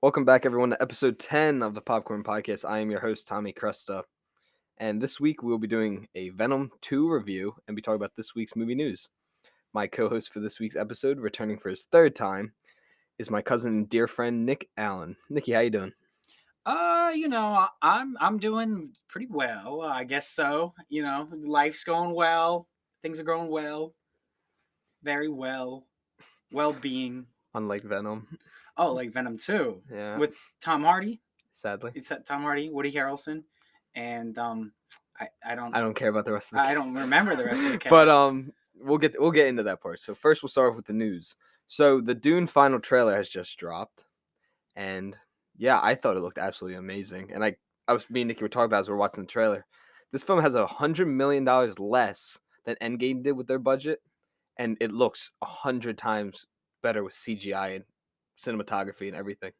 Welcome back, everyone, to episode 10 of the Popcorn Podcast. I am your host, Tommy Cresta, and this week we will be doing a Venom 2 review and be talking about this week's movie news. My co-host for this week's episode, returning for his third time, is my cousin and dear friend, Nick Allen. Nicky, how you doing? I'm doing pretty well. I guess so. Life's going well. Things are going well. Very well. Well-being. Unlike Venom. Oh, like Venom 2 Yeah, with Tom Hardy. sadly. It's Tom Hardy, Woody Harrelson, and I don't care about the rest of the I don't remember the rest of the cast. But we'll get into that part. So first we'll start off with the news. So the Dune final trailer has just dropped, and yeah, I thought it looked absolutely amazing. And me and Nicky were talking about as we were watching the trailer. This film has $100 million less than Endgame did with their budget, and it looks 100 times better with CGI and cinematography and everything.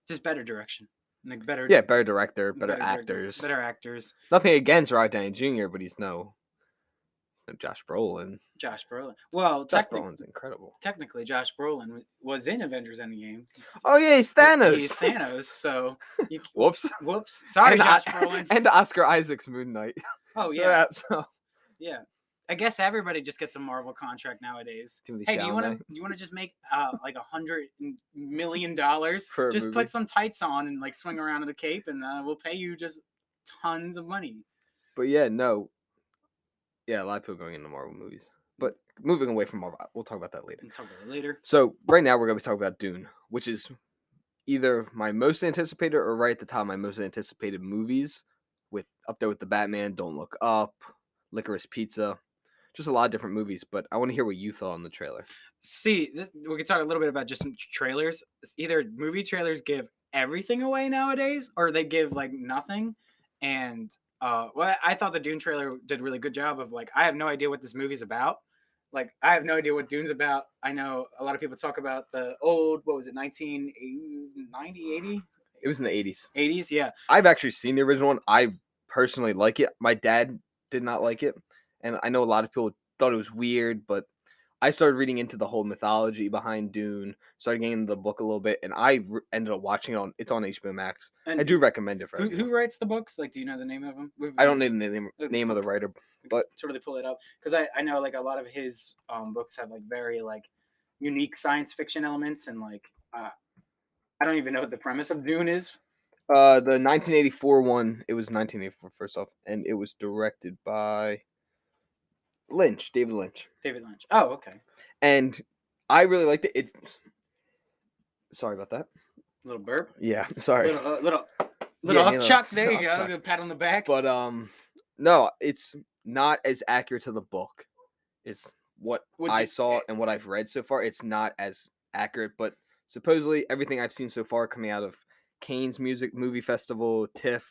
Just better direction. Like better. Yeah, better director, better actors. Better actors. Nothing against Robert Downey Jr., but he's no Josh Brolin. Josh Brolin. Well, Josh Brolin's incredible. Technically, Josh Brolin was in Avengers Endgame. Oh yeah, he's Thanos. He's Thanos. So whoops. Sorry, and Josh Brolin. And Oscar Isaac's Moon Knight. Oh yeah. Yeah. I guess everybody just gets a Marvel contract nowadays. Timothy Hey, Chalamet. do you want to just make like $100 million? For a just movie. put some tights on and like swing around in the cape, and we'll pay you just tons of money. But yeah, no. Yeah, a lot of people going into Marvel movies. But moving away from Marvel, we'll talk about that later. We'll talk about it later. So right now we're going to be talking about Dune, which is either my most anticipated or right at the top of my most anticipated movies, with up there with the Batman, Don't Look Up, Licorice Pizza, just a lot of different movies. But I want to hear what you thought on the trailer. See, we could talk a little bit about just some trailers. Either movie trailers give everything away nowadays, or they give like nothing. And I thought the Dune trailer did a really good job of like, I have no idea what this movie's about. Like, I have no idea what Dune's about. I know a lot of people talk about the old, 1990, 80? It was in the 80s. 80s, yeah. I've actually seen the original one. I personally like it. My dad did not like it. And I know a lot of people thought it was weird, but I started reading into the whole mythology behind Dune, started getting into the book a little bit, and I ended up watching it it's on HBO Max. And I do recommend it for everyone. Who writes the books? Like, do you know the name of them? I don't know the name of the writer, but to really pull it up, because I know like a lot of his books have like very like unique science fiction elements, and like I don't even know what the premise of Dune is. The 1984 one, it was 1984 first off, and it was directed by David Lynch. Oh, okay. And I really liked it. It's sorry about that. Little burp. Yeah, sorry. Little upchuck. There you go. Good pat on the back. But no, it's not as accurate to the book. It's what I saw and what I've read so far. It's not as accurate, but supposedly everything I've seen so far coming out of Cannes Movie Festival, TIFF,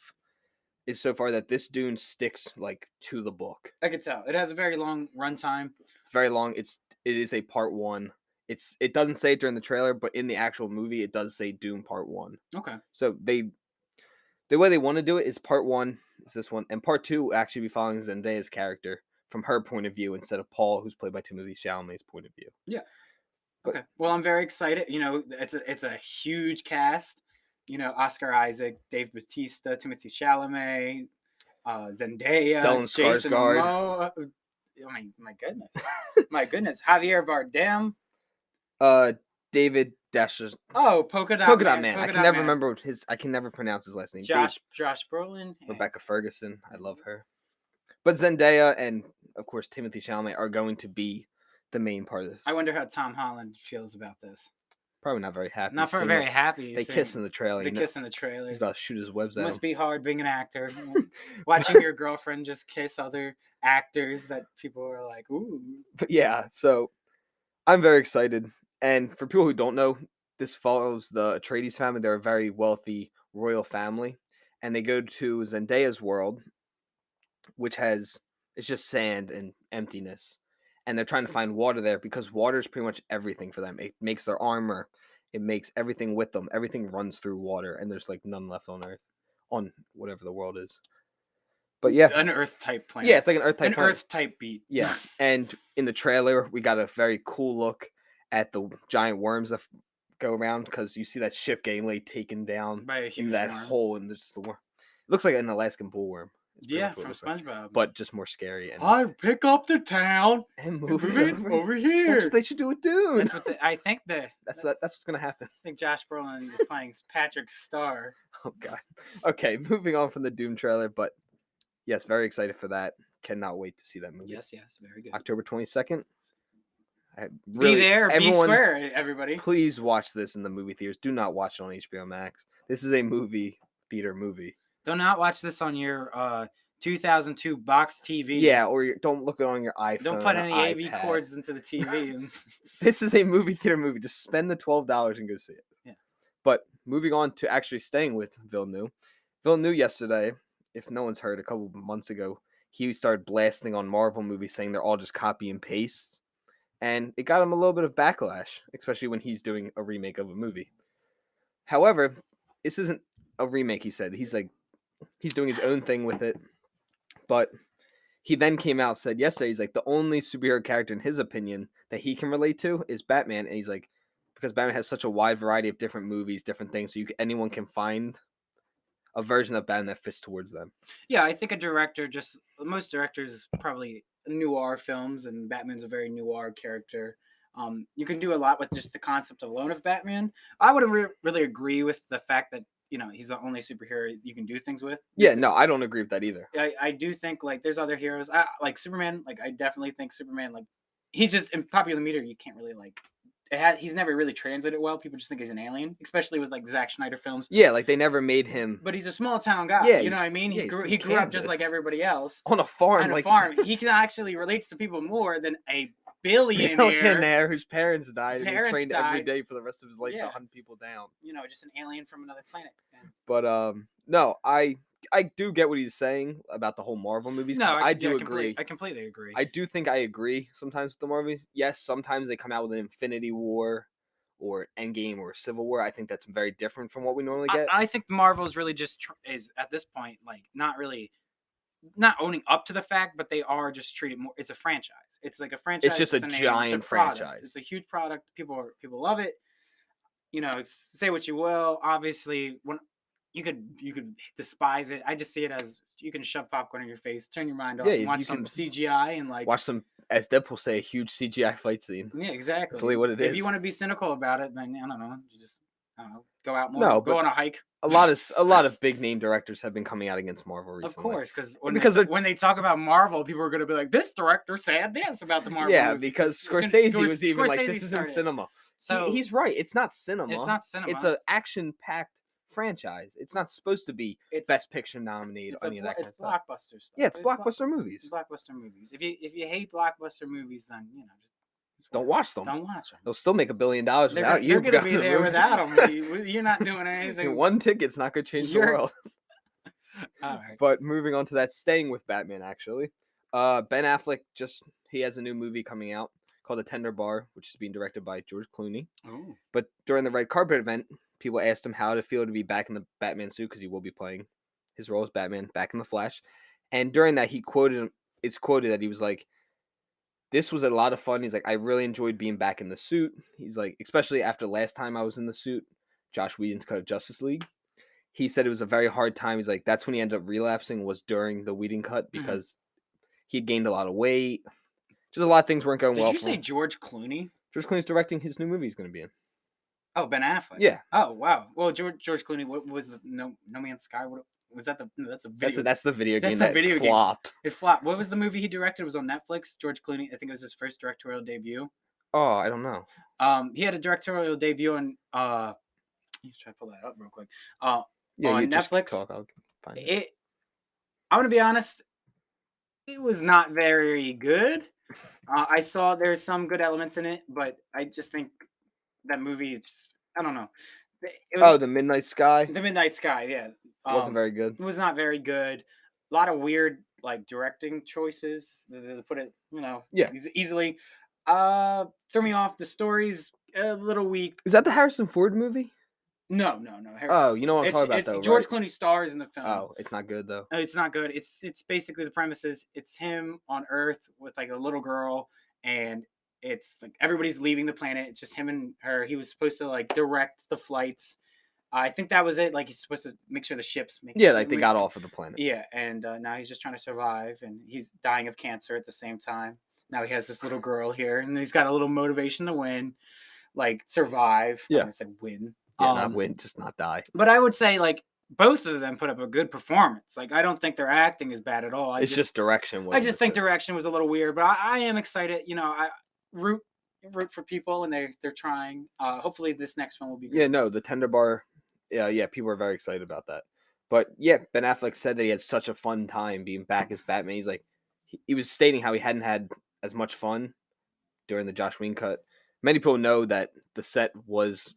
is so far that this Dune sticks like to the book. I could tell. It has a very long runtime. It's very long. It is a part 1. It doesn't say it during the trailer, but in the actual movie it does say Dune Part 1. Okay. So the way they want to do it is part 1 is this one, and part 2 will actually be following Zendaya's character from her point of view instead of Paul, who's played by Timothy Chalamet's point of view. Yeah. Okay. Well, I'm very excited. You know, it's a huge cast. You know, Oscar Isaac, Dave Bautista, Timothy Chalamet, Zendaya, Stellan Jason Skarsgård. Momoa. Oh my goodness, my goodness, Javier Bardem. David Dasher. Oh, Polka Dot Man. I can never remember I can never pronounce his last name. Josh Brolin. Rebecca Ferguson. I love her. But Zendaya and of course Timothy Chalamet are going to be the main part of this. I wonder how Tom Holland feels about this. Probably not very happy. Not very happy. They kiss in the trailer. Kiss in the trailer. He's about to shoot his webs out. Must be hard being an actor. Watching your girlfriend just kiss other actors that people are like, ooh. But yeah, so I'm very excited. And for people who don't know, this follows the Atreides family. They're a very wealthy royal family. And they go to Zendaya's world, which it's just sand and emptiness. And they're trying to find water there because water is pretty much everything for them. It makes their armor. It makes everything with them. Everything runs through water, and there's like none left on Earth, on whatever the world is. But yeah, an Earth type planet. Yeah, it's like an Earth type planet. Earth type beat. Yeah, and in the trailer, we got a very cool look at the giant worms that go around because you see that ship getting like taken down by a in huge that worm. hole, and there's the worm. It looks like an Alaskan bullworm. It's pretty Yeah, much what it from looks like, SpongeBob. but just more scary and I pick up the town and and move move it it over. over That's here. what they should do with Dune. That's what I think. That's what's gonna happen. I think Josh Brolin is playing Patrick Star. Oh god. Okay, moving on from the Doom trailer, but yes, very excited for that. Cannot wait to see that movie. Yes, very good. October 22nd. Be there, be everyone, square, everybody. please watch this in the movie theaters. Do not watch it on HBO Max. This is a movie theater movie. Do not watch this on your 2002 box TV. Yeah, or don't look it on your iPhone. Don't put any AV iPad. cords into the TV. This is a movie theater movie. Just spend the $12 and go see it. Yeah. But moving on to actually staying with Villeneuve. Villeneuve yesterday, if no one's heard, a couple of months ago, he started blasting on Marvel movies saying they're all just copy and paste. And it got him a little bit of backlash, especially when he's doing a remake of a movie. However, this isn't a remake, he said. He's doing his own thing with it. But he then came out and said yesterday, he's like, the only superhero character in his opinion that he can relate to is Batman. And he's like, because Batman has such a wide variety of different movies, different things, so anyone can find a version of Batman that fits towards them. Yeah, I think most directors probably noir films, and Batman's a very noir character. You can do a lot with just the concept alone of Batman. I wouldn't really agree with the fact that he's the only superhero you can do things with. Yeah, no, I don't agree with that either. I do think like there's other heroes like Superman. Like I definitely think Superman, like he's just in popular media. You can't really like. He's never really translated well. People just think he's an alien, especially with like Zack Snyder films. Yeah, like they never made him. But he's a small town guy. Yeah, you know what I mean. yeah, he grew up just like everybody else on a farm. On a farm, he can actually relates to people more than a billionaire whose parents died and he trained every died. day for the rest of his life to hunt people down. Just an alien from another planet. Yeah. But no, I do get what he's saying about the whole Marvel movies. No, I do agree. I completely agree. I do think I agree sometimes with the Marvel movies. Yes, sometimes they come out with an Infinity War or Endgame or Civil War. I think that's very different from what we normally get. I think Marvel's really just is at this point like not owning up to the fact, but they are just treated more. It's a franchise. It's like a franchise. It's just a giant franchise. It's a huge product. People love it. Say what you will. Obviously, when you could despise it. I just see it as you can shove popcorn in your face, turn your mind off, and watch some CGI and like watch some, as Deadpool say, a huge CGI fight scene. Yeah, exactly. That's really what it is. If you want to be cynical about it, then I don't know. You just go out more. Go on a hike. A lot of big name directors have been coming out against Marvel recently. Of course, because when they talk about Marvel, people are going to be like, "This director said this about the Marvel." Yeah, movie. because Scorsese was even like, "This isn't cinema." So he's right. It's not cinema. It's not cinema. It's an action-packed franchise. It's not supposed to be Best Picture nominated or any of that kind of stuff. It's blockbuster stuff. Yeah, it's blockbuster movies. It's blockbuster movies. If you hate blockbuster movies, then just don't watch them. Don't watch them. They'll still make $1 billion without you. You're going to be there without them. You're not doing anything. One ticket's not going to change the world. All right. But moving on to that, staying with Batman, actually. Ben Affleck, he has a new movie coming out called The Tender Bar, which is being directed by George Clooney. Oh. But during the red carpet event, people asked him how to feel to be back in the Batman suit, because he will be playing his role as Batman back in the Flash. And during that, it's quoted that he was like, this was a lot of fun. He's like, I really enjoyed being back in the suit. He's like, especially after last time I was in the suit, Josh Whedon's cut of Justice League. He said it was a very hard time. He's like, that's when he ended up relapsing, was during the Whedon cut, because he'd gained a lot of weight. Just a lot of things weren't going well. Did you say George Clooney? George Clooney's directing his new movie he's going to be in. Oh, Ben Affleck. Yeah. Oh, wow. Well, George Clooney. What was the No Man's Sky? What was that? That's a video. That's the video game that flopped. It flopped. What was the movie he directed? It was on Netflix. George Clooney. I think it was his first directorial debut. Oh, I don't know. He had a directorial debut on. Let's try to pull that up real quick. Yeah, on Netflix. Talk, I'll find it. I'm gonna be honest. It was not very good. I saw there's some good elements in it, but I just think that movie, I don't know. The Midnight Sky? The Midnight Sky, yeah. Wasn't very good. It was not very good. A lot of weird, like, directing choices, to put it, easily. Threw me off. The story's a little weak. Is that the Harrison Ford movie? No. Oh, you know what I'm talking about, though, George right? Clooney stars in the film. Oh, it's not good, though. No, it's not good. It's basically the premise is it's him on Earth with like a little girl, and it's like everybody's leaving the planet. It's just him and her. He was supposed to like direct the flights. I think that was it. Like he's supposed to make sure the ships make. Yeah, like they got off of the planet. Yeah, and now he's just trying to survive, and he's dying of cancer at the same time. Now he has this little girl here, and he's got a little motivation to win, like survive. Yeah. I'm gonna say win. Yeah, not win, just not die. But I would say like both of them put up a good performance. Like I don't think their acting is bad at all. It's just direction. I just think direction was a little weird, but I am excited. You know, I root for people, and they're trying. Hopefully, this next one will be good. Yeah, no, the Tender Bar. Yeah, people are very excited about that. But yeah, Ben Affleck said that he had such a fun time being back as Batman. He's like, he was stating how he hadn't had as much fun during the Josh Whedon cut. Many people know that the set was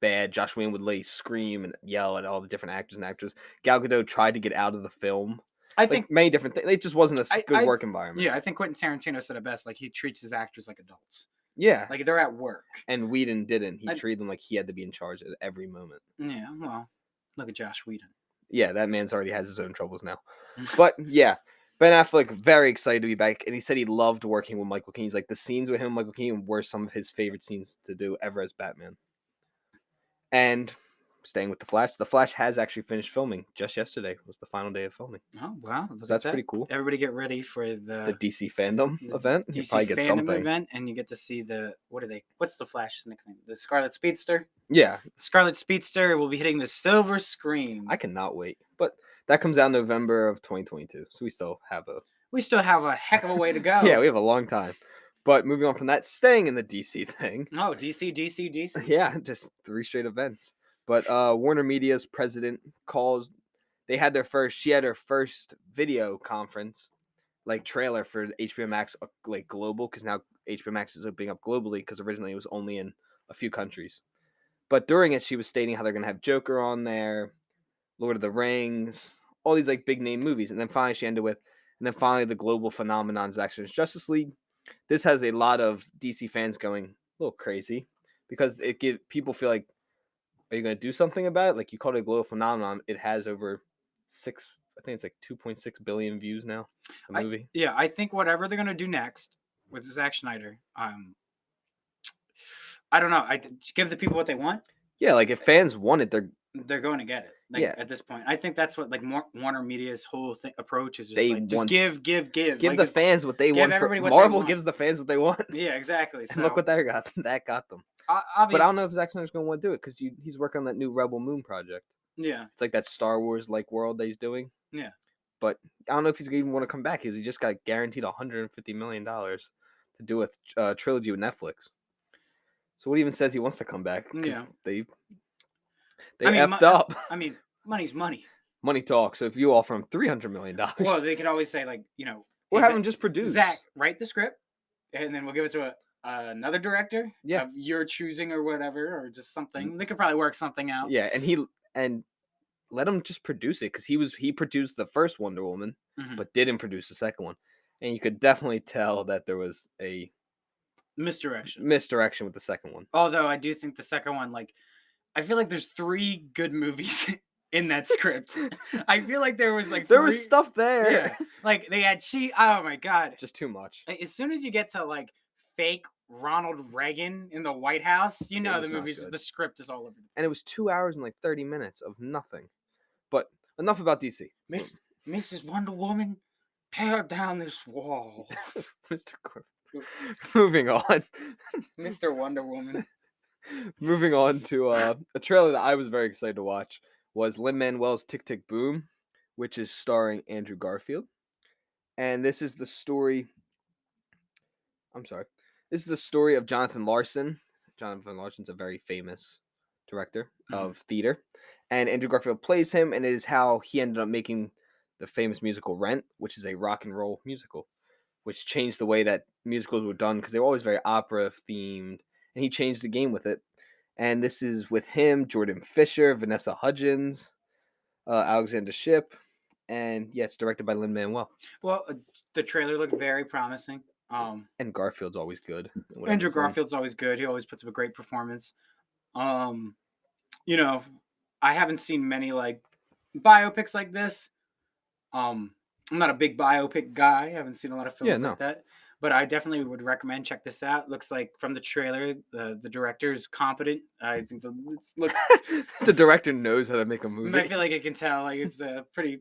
bad. Josh Whedon would scream and yell at all the different actors and actresses. Gal Gadot tried to get out of the film. I think many different things. It just wasn't a good work environment. Yeah, I think Quentin Tarantino said it best. Like he treats his actors like adults. Yeah, like they're at work. And Whedon didn't. He treated them like he had to be in charge at every moment. Yeah, well, look at Josh Whedon. Yeah, that man's already has his own troubles now. But yeah, Ben Affleck very excited to be back, and he said he loved working with Michael Keaton. He's like, the scenes with him and Michael Keaton were some of his favorite scenes to do ever as Batman. And staying with The Flash has actually finished filming. Just yesterday was the final day of filming. Oh, wow. So that's pretty cool. Everybody get ready for the DC fandom event. DC fandom event, and you get to see what's the Flash's nickname? The Scarlet Speedster? Yeah. Scarlet Speedster will be hitting the silver screen. I cannot wait. But that comes out November of 2022. So we still have a heck of a way to go. Yeah, we have a long time. But moving on from that, staying in the DC thing. Oh, DC. Yeah, just 3 straight events. But Warner Media's president she had her first video conference, trailer for HBO Max, global, because now HBO Max is opening up globally, because originally it was only in a few countries. But during it, she was stating how they're going to have Joker on there, Lord of the Rings, all these big name movies. And then finally she ended with, the global phenomenon is actually Justice League. This has a lot of DC fans going a little crazy, because people feel like, are you going to do something about it? You called it a global phenomenon. It has over 2.6 billion views now, the movie. I think whatever they're going to do next with Zack Snyder, I don't know. I give the people what they want. Yeah, if fans want it, they're going to get it. At this point, I think that's what Warner Media's whole approach is. Just give. Give the fans what they want. Marvel gives the fans what they want. Yeah, exactly. And look what that got them. But I don't know if Zack Snyder's going to want to do it, because he's working on that new Rebel Moon project. Yeah, it's that Star Wars world that he's doing. Yeah, but I don't know if he's going to want to come back, because he just got guaranteed $150 million to do a trilogy with Netflix. So what even says he wants to come back? Yeah, they effed up. I mean, money's money. Money talks. So if you offer him $300 million, well, they could always say or have him just produce. Zach, write the script, and then we'll give it to another director of your choosing or whatever, or just something. They could probably work something out. Yeah, and let him just produce it, because he produced the first Wonder Woman, but didn't produce the second one, and you could definitely tell that there was a misdirection with the second one. Although I do think the second one, I feel like there's 3 good movies in that script. I feel like there was there was stuff there. Yeah, they had oh my god, just too much. As soon as you get to fake Ronald Reagan in the White House, the movie's the script is all over. And it was 2 hours and 30 minutes of nothing. But enough about DC. Mrs. Wonder Woman, tear down this wall. Mr. Moving on. Mr. Wonder Woman. Moving on to a trailer that I was very excited to watch was Lin-Manuel's Tick, Tick, Boom, which is starring Andrew Garfield. And this is the story... This is the story of Jonathan Larson. Jonathan Larson's a very famous director of theater. And Andrew Garfield plays him, and it is how he ended up making the famous musical Rent, which is a rock and roll musical, which changed the way that musicals were done, because they were always very opera themed, and he changed the game with it. And this is with him, Jordan Fisher, Vanessa Hudgens, Alexander Shipp, and it's directed by Lin-Manuel. Well, the trailer looked very promising. And Garfield's always good. Andrew Garfield's always good. He always puts up a great performance. I haven't seen many biopics like this. I'm not a big biopic guy. I haven't seen a lot of films like that. but I definitely would recommend check this out. Looks like from the trailer, the director is competent. I think looks. The director knows how to make a I movie. feel like I can tell like it's pretty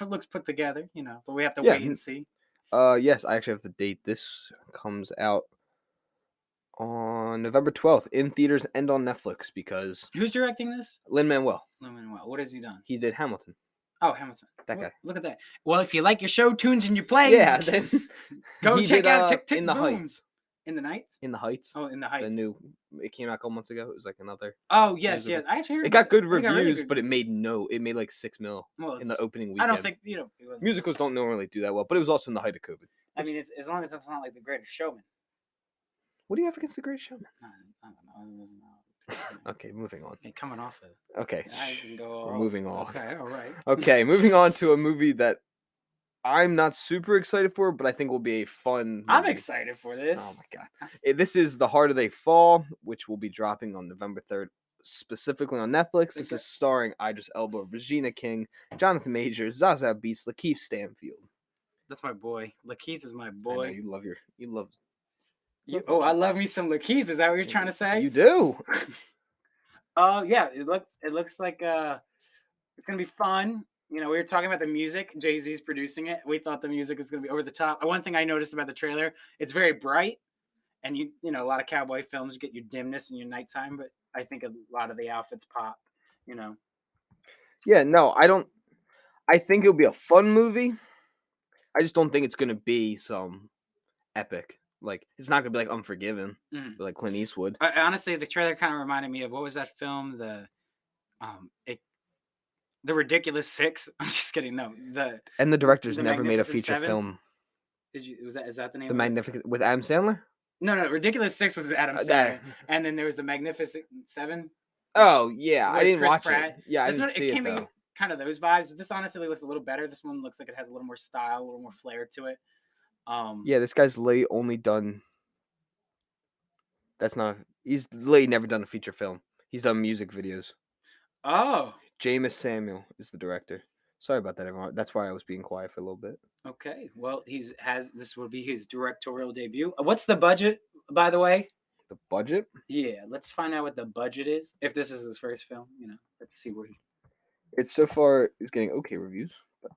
looks put together, but we have to Yeah. wait and see. Yes, I actually have the date. This comes out on November 12th in theaters and on Netflix because Who's directing this? Lin-Manuel, Lin-Manuel. What has he done? he did Hamilton. Oh, Hamilton. That Well, guy. look at that. Well, if you like your show tunes and your plays, Yeah, then go he check did out Tick Tick In the Boom. Heights. In the Nights? In the Heights. Oh, In the The Heights. new it came out a couple months ago. It was like another Oh, yes, musical. yes. I actually heard It about got good it got really reviews, good but it reviews. made like 6 mil Well, in the it's- opening I weekend. don't think it wasn't- Musicals don't normally do that well, but it was also in the height of COVID. I mean, it's, as long as it's not like The Greatest Showman. What do you have against The Greatest Showman? I don't know. Okay, moving on. Okay, coming off it. Okay, I can go. we're moving on. Okay, all right. Okay, moving on to a movie that I'm not super excited for, but I think will be a fun I'm movie. excited for this. Oh my god. This is The Harder They Fall, which will be dropping on November 3rd, specifically on Netflix. This is starring Idris Elba, Regina King, Jonathan Majors, Zaza Beetz, Lakeith Stanfield. That's my boy. Lakeith is my I know, boy. you love I love me some Lakeith. Is that what you're trying to say? You do. Yeah. It looks like it's gonna be fun. We were talking about the music. Jay-Z's producing it. We thought the music was gonna be over the top. One thing I noticed about the trailer, it's very bright, and a lot of cowboy films get your dimness and your nighttime, but I think a lot of the outfits pop. Yeah, no, I think it'll be a fun movie. I just don't think it's gonna be some epic. Like, it's not gonna be like Unforgiven, like Clint Eastwood. Honestly, the trailer kind of reminded me of what was that film? The Ridiculous Six. I'm just kidding. No, And the director's the never made a Magnificent feature Seven? film. Is that the name? The of Magnificent with Adam Sandler. No, Ridiculous Six was Adam Sandler, and then there was the Magnificent Seven. Oh yeah, I didn't Chris watch Pratt. it. Yeah, I That's didn't what see it it came though. in kind of those vibes. This honestly looks a little better. This one looks like it has a little more style, a little more flair to it. Yeah, this guy's only done. He's never done a feature film. He's done music videos. Oh, Jameis Samuel is the director. Sorry about that, everyone. That's why I was being quiet for a little bit. okay. Well, this will be his directorial debut. What's the budget, by the way? The budget? Yeah, let's find out what the budget is. If this is his first film, let's see what It's so far is getting okay reviews. But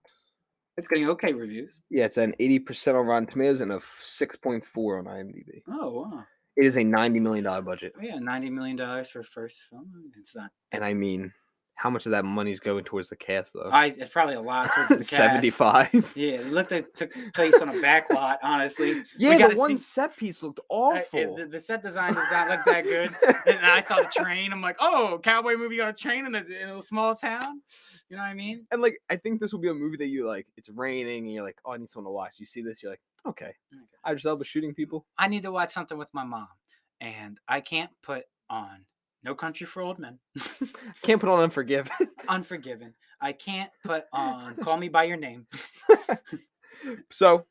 it's getting okay reviews. yeah, it's an 80% on Rotten Tomatoes and a 6.4 on IMDb. Oh wow. It is a $90 million budget. Oh, yeah, $90 million for a first film. It's not. And I mean, how much of that money is going towards the cast, though? It's probably a lot towards the cast. 75. Yeah, it looked like it took place on a back lot, honestly. Yeah, the one set piece looked awful. The set design does not look that good. And I saw the train. I'm like, oh, cowboy movie on a train in a small town. You know what I mean? And like, I think this will be a movie that you like. It's raining, and you're like, oh, I need someone to watch. You see this, you're like, okay. Idris Elba shooting people. I need to watch something with my mom, and I can't put on No Country for Old Men. Can't put on Unforgiven. Unforgiven. I can't put on Call Me by Your Name. So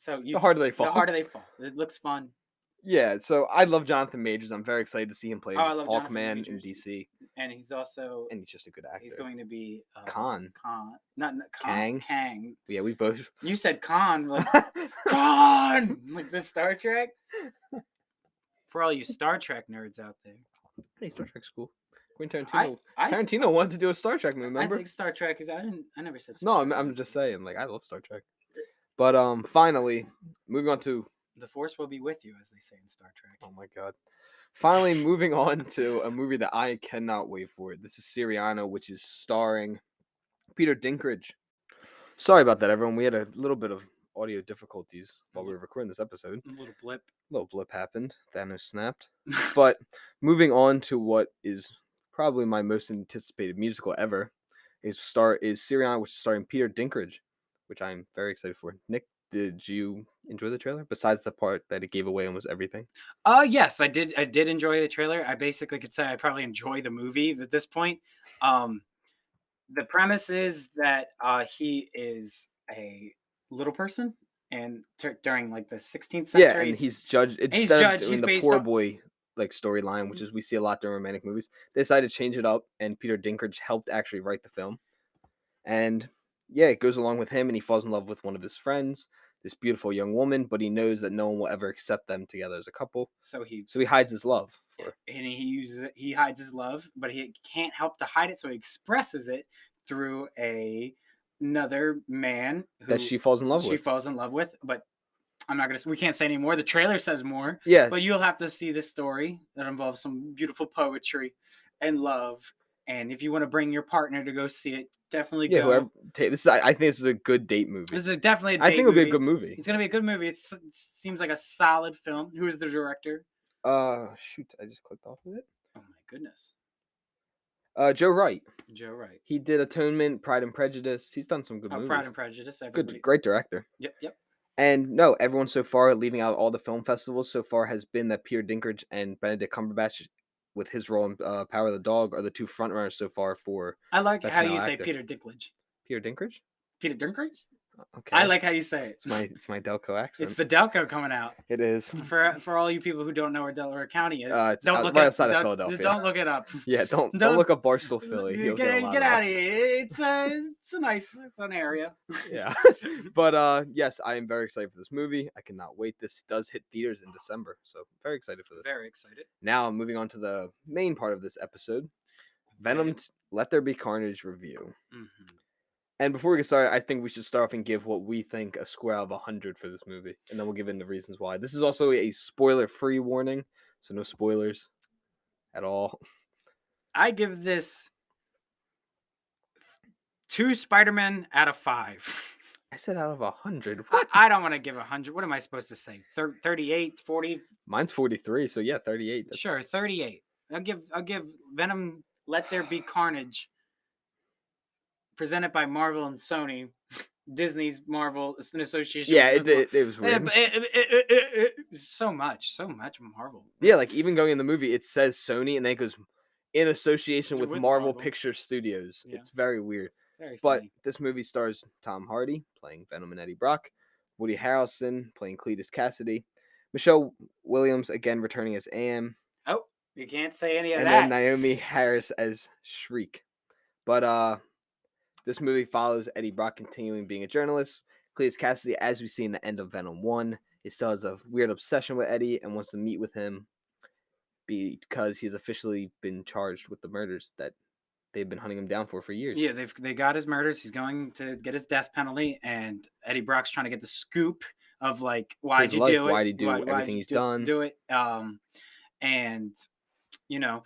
The Harder They Fall. The Harder They Fall. It looks fun. Yeah, so I love Jonathan Majors. I'm very excited to see him play I love Jonathan Hawkman in Majors. DC. And he's also. And he's just a good actor. He's going to be Khan. Not Kang. Kang. Yeah, we both. You said Khan. Like, Khan! Like the Star Trek? For all you Star Trek nerds out there. Hey, Star Trek's cool. Quentin Tarantino. Tarantino wanted to do a Star Trek movie, remember? I think Star Trek is. I never said. Star Trek I'm just saying. Like, I love Star Trek. But finally, moving on to. The Force will be with you, as they say in Star Trek. Oh my God. Finally, moving on to a movie that I cannot wait for. This is Siriano, which is starring Peter Dinklage. Sorry about that, everyone. We had a little bit of audio difficulties while we were recording this episode. A little blip. Little blip happened. Thanos snapped. But moving on to what is probably my most anticipated musical ever is Siriano, which is starring Peter Dinklage, which I'm very excited for. Nick, did you enjoy the trailer besides the part that it gave away almost everything? Yes, I did. I did enjoy the trailer. I basically could say I probably enjoy the movie at this point. The premise is that he is a little person, and during like the 16th century. Yeah, and he's judged. Instead of doing the poor boy like storyline, which is we see a lot during romantic movies, they decided to change it up, and Peter Dinklage helped actually write the film. And yeah, it goes along with him, and he falls in love with one of his friends. this beautiful young woman, but he knows that no one will ever accept them together as a couple. So he So he hides his love for her. and he hides his love, but he can't help to hide it, so he expresses it through another man who That she falls in love she with. falls in love with. But we can't say any more. The trailer says more. Yes. But you'll have to see this story that involves some beautiful poetry and love. And if you want to bring your partner to go see it, definitely Yeah, go. whoever. I think this is a good date movie. This is definitely a date I think it'll be a movie. good movie. It's gonna be a good movie. It seems like a solid film. Who is the director? Shoot, I just clicked off of it. Oh my goodness. Joe Wright. Joe Wright. He did Atonement, Pride and Prejudice. He's done some good movies. Pride and Prejudice. Everybody. Good, great director. Yep. And no, everyone so far, leaving out all the film festivals so far, has been that Peter Dinklage and Benedict Cumberbatch, with his role in Power of the Dog, are the two frontrunners so far for. I like Best how Male you say Actor. Peter Dinklage. Peter Dinklage? Peter Dinklage? Okay. I like how you say it. It's my Delco accent. It's the Delco coming out. It is. For all you people who don't know where Delaware County is, It's don't right look outside of Philadelphia. Don't look it up. Yeah, don't look up Barstool, Philly. Get out of here. It's an area. Yeah. But yes, I am very excited for this movie. I cannot wait. This does hit theaters in December, so very excited for this. Very excited. Now, moving on to the main part of this episode, Venom, Let There Be Carnage review. Mm-hmm. And before we get started, I think we should start off and give what we think a square out of 100 for this movie, and then we'll give in the reasons why. This is also a spoiler-free warning, so no spoilers at all. I give this 2 Spider-Man out of 5. I said out of 100. I don't want to give 100. What am I supposed to say? 38, 40? Mine's 43, so yeah, 38. Sure, 38. I'll give Venom Let There Be Carnage, presented by Marvel and Sony. Disney's Marvel. It's an association. Yeah, it was weird. So much Marvel. Yeah, like even going in the movie, it says Sony, and then it goes in association with Marvel Marvel. Picture Studios. Yeah. It's very weird. Very But funny. this movie stars Tom Hardy playing Venom and Eddie Brock, Woody Harrelson playing Cletus Cassidy, Michelle Williams again returning as Anne, Oh, you can't say any of and that. then Naomi Harris as Shriek. But this movie follows Eddie Brock continuing being a journalist. Cletus Cassidy, as we see in the end of Venom 1, he still has a weird obsession with Eddie and wants to meet with him because he's officially been charged with the murders that they've been hunting him down for years. Yeah, they got his murders. He's going to get his death penalty, and Eddie Brock's trying to get the scoop of like, why'd you do it? Why'd he do everything he's done? Do it. And you know,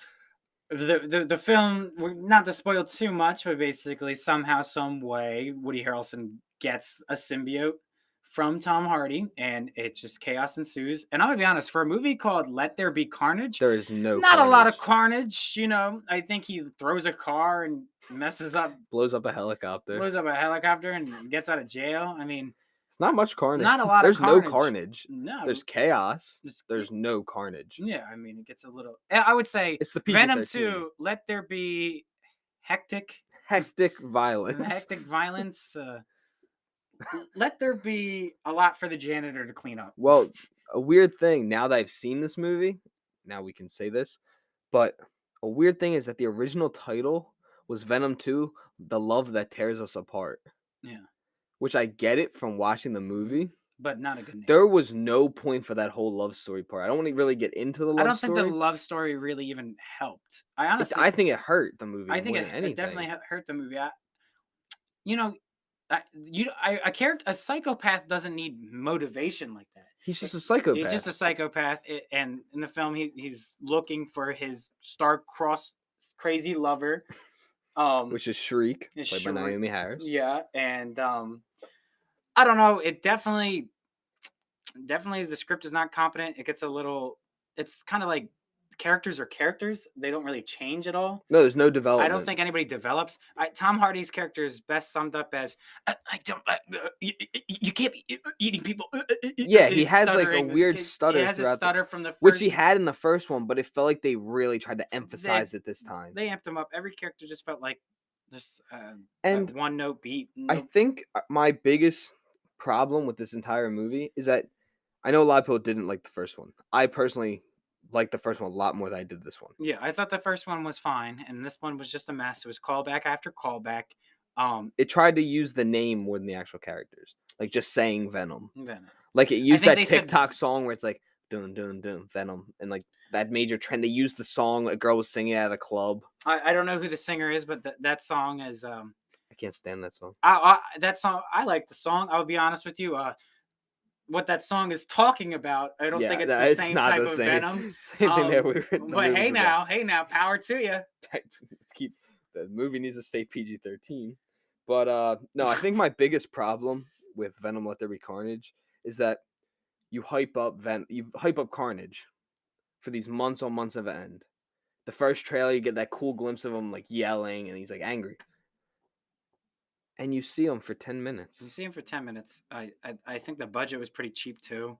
the film, not to spoil too much, but basically somehow, some way, Woody Harrelson gets a symbiote from Tom Hardy, and it's just chaos ensues. And I'm gonna be honest, for a movie called Let There Be Carnage, there is not a lot of carnage. You know, I think he throws a car and messes up, blows up a helicopter, and gets out of jail. I mean, it's not much carnage. Not a lot There's of carnage. no carnage. No, there's chaos. There's no carnage. Yeah, I mean, it gets a little. I would say it's the Venom PG-13. 2. Let there be hectic violence. Let there be a lot for the janitor to clean up. Well, a weird thing, now that I've seen this movie, now we can say this, but a weird thing is that the original title was Venom 2, The Love That Tears Us Apart. Yeah. Which I get it from watching the movie. But not a good name. There was no point for that whole love story part. I don't want to really get into the love story. I don't think the love story really even helped. I think it hurt the movie. I think it definitely hurt the movie. A psychopath doesn't need motivation like that. He's just a psychopath. He's just a psychopath, and in the film, he's looking for his star-crossed crazy lover, which is Shriek, played by Naomi Harris. Yeah, and I don't know. It definitely the script is not competent. It gets a little. It's kind of like characters are characters. They don't really change at all. No, there's no development. I don't think anybody develops. Tom Hardy's character is best summed up as you can't be eating people. Yeah, he has like a weird stutter. He has a stutter from the first, which he had in the first one, but it felt like they really tried to emphasize it this time. They amped him up. Every character just felt like just and one note beat. I think my biggest problem with this entire movie is that I know a lot of people didn't like the first one. I personally liked the first one a lot more than I did this one. Yeah, I thought the first one was fine, and this one was just a mess. It was callback after callback. It tried to use the name more than the actual characters. like just saying Venom. Venom. Like it I used think that they said TikTok song where it's like dun dun dun Venom, and like that major trend. They used the song a girl was singing at a club. I don't know who the singer is, but that song is I can't stand that song. that song. I like the song. I'll be honest with you. What that song is talking about, I don't think Yeah, it's the it's same not type the of same. Venom. Same thing that we were the But movies about. hey now, power to you. Let's keep the movie needs to stay PG-13. But no, I think my biggest problem with Venom Let There Be Carnage is that you hype up Carnage for these months on months of end. The first trailer, you get that cool glimpse of him like yelling and he's like angry. And you see him for 10 minutes. You see him for 10 minutes. I think the budget was pretty cheap too.